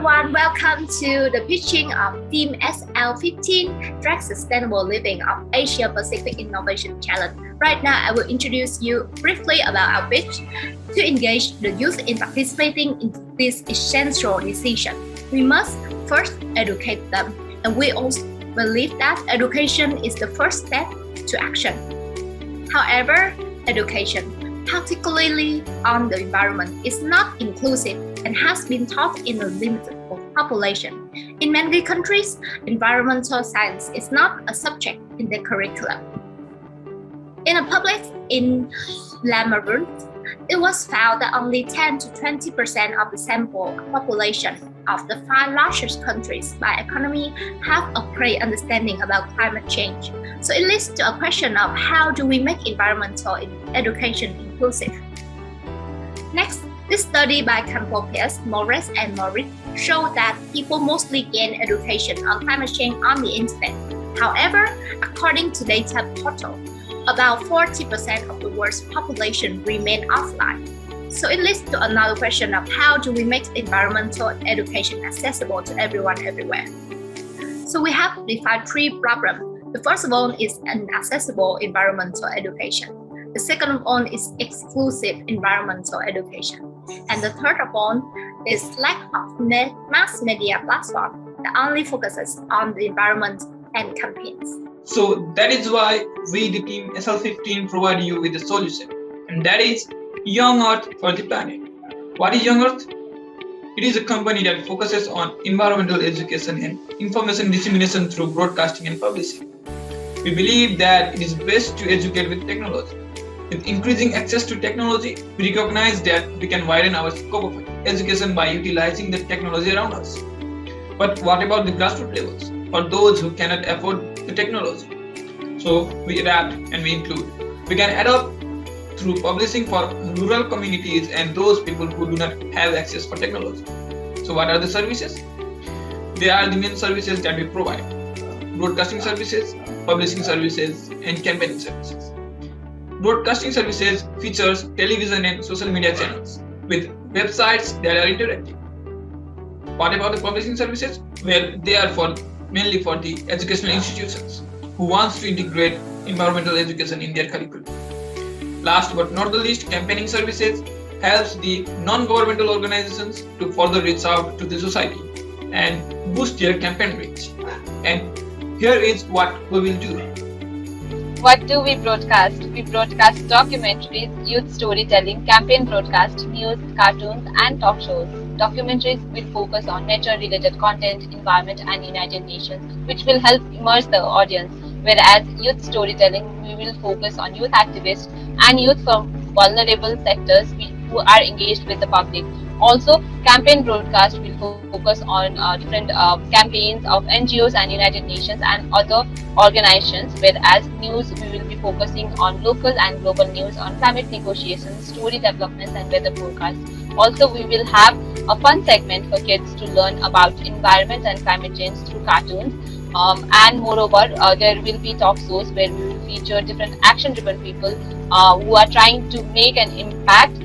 everyone, welcome to the pitching of Team SL15 Track Sustainable Living of Asia Pacific Innovation Challenge. Right now, I will introduce you briefly about our pitch. To engage the youth in participating in this essential decision, we must first educate them, and we also believe that education is the first step to action. However, education, particularly on the environment, is not inclusive and has been taught in a limited population. In many countries, environmental science is not a subject in the curriculum. In a public in Lamarund, it was found that only 10 to 20% of the sample population of the 5 largest countries by economy have a clear understanding about climate change. So it leads to a question of how do we make environmental education inclusive? Next, this study by Campopius, Morris, and Moritz showed that people mostly gain education on climate change on the internet. However, according to data portal, about 40% of the world's population remain offline. So it leads to another question of how do we make environmental education accessible to everyone everywhere? So we have defined 3 problems. The first one is inaccessible environmental education. The second one is exclusive environmental education. And the third one is lack of mass media platform that only focuses on the environment and campaigns. So that is why we, the team SL15, provide you with a solution, and that is Young Earth for the Planet. What is Young Earth? It is a company that focuses on environmental education and information dissemination through broadcasting and publishing. We believe that it is best to educate with technology. With increasing access to technology, we recognize that we can widen our scope of education by utilizing the technology around us. But what about the grassroots levels, for those who cannot afford the technology? So we adapt and we include. We can adopt through publishing for rural communities and those people who do not have access for technology. So what are the services? They are the main services that we provide: broadcasting services, publishing services, and campaigning services. Broadcasting services features television and social media channels with websites that are interactive. What about the publishing services? Well, they are mainly for the educational institutions who wants to integrate environmental education in their curriculum. Last but not the least, campaigning services helps the non-governmental organizations to further reach out to the society and boost their campaign reach. And here is what we will do. What do we broadcast? We broadcast documentaries, youth storytelling, campaign broadcast, news, cartoons, and talk shows. Documentaries will focus on nature-related content, environment, and United Nations, which will help immerse the audience. Whereas youth storytelling, we will focus on youth activists and youth from vulnerable sectors who are engaged with the public. Also, campaign broadcast will focus on different campaigns of NGOs and United Nations and other organizations, whereas news, we will be focusing on local and global news on climate negotiations, story developments, and weather forecasts. Also, we will have a fun segment for kids to learn about environment and climate change through cartoons. And moreover, there will be talk shows where we will feature different action-driven people who are trying to make an impact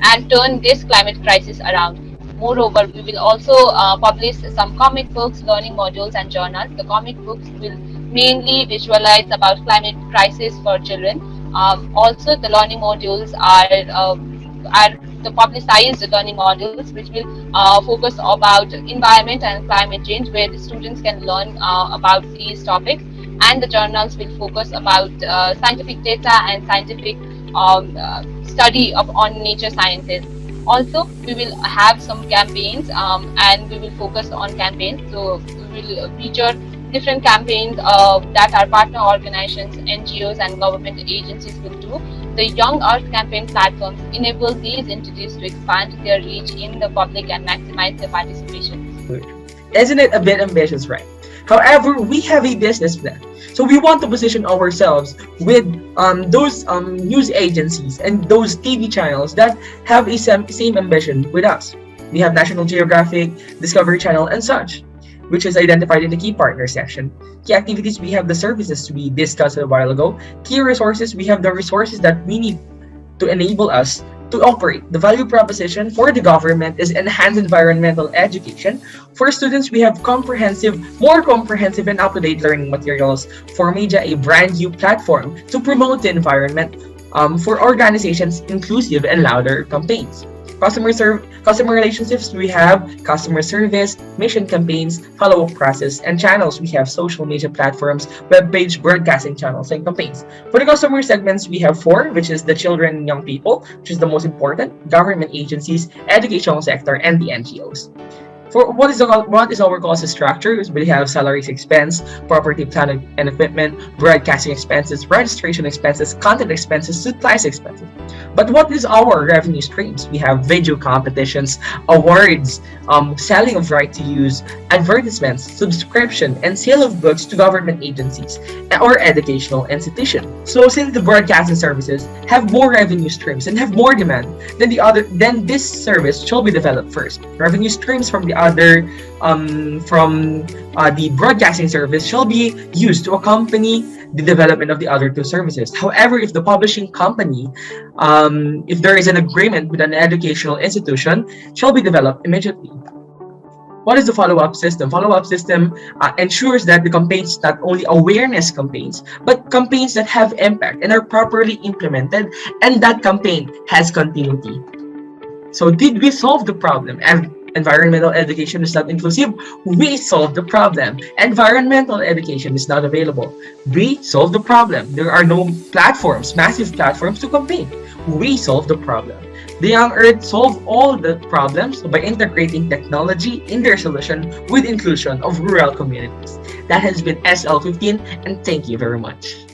and turn this climate crisis around. Moreover, we will also publish some comic books, learning modules, and journals. The comic books will mainly visualize about climate crisis for children. Also, the learning modules are the publicized learning modules, which will focus about environment and climate change, where the students can learn about these topics. And the journals will focus about scientific data and scientific study on nature sciences. Also, we will have some campaigns and we will focus on campaigns. So we will feature different campaigns that our partner organizations, NGOs, and government agencies will do. The Young Earth campaign platforms enable these entities to expand their reach in the public and maximize their participation. Isn't it a bit ambitious, right? However, we have a business plan. So we want to position ourselves with those news agencies and those TV channels that have a same ambition with us. We have National Geographic, Discovery Channel, and such, which is identified in the key partner section. Key activities, we have the services we discussed a while ago. Key resources, we have the resources that we need to enable us to operate. The value proposition for the government is enhanced environmental education. For students, we have more comprehensive and up-to-date learning materials. For media, a brand new platform to promote the environment. For organizations, inclusive and louder campaigns. Customer relationships, we have customer service, mission campaigns, follow-up process, and channels. We have social media platforms, web page, broadcasting channels, and campaigns. For the customer segments, we have four, which is the children and young people, which is the most important, government agencies, educational sector, and the NGOs. For what is our cost structure? We have salaries expense, property, plant and equipment, broadcasting expenses, registration expenses, content expenses, supplies expenses. But what is our revenue streams? We have video competitions, awards, selling of right to use, advertisements, subscription, and sale of goods to government agencies or educational institutions. So since the broadcasting services have more revenue streams and have more demand then this service shall be developed first. Revenue streams from the broadcasting service shall be used to accompany the development of the other two services. However, if the publishing company, if there is an agreement with an educational institution, shall be developed immediately. What is the follow-up system? Follow-up system ensures that the campaigns not only awareness campaigns, but campaigns that have impact and are properly implemented, and that campaign has continuity. So did we solve the problem? Environmental education is not inclusive. We solved the problem. Environmental education is not available. We solved the problem. There are no platforms, massive platforms to campaign. We solved the problem. The Young Earth solved all the problems by integrating technology in their solution with inclusion of rural communities. That has been SL15, and thank you very much.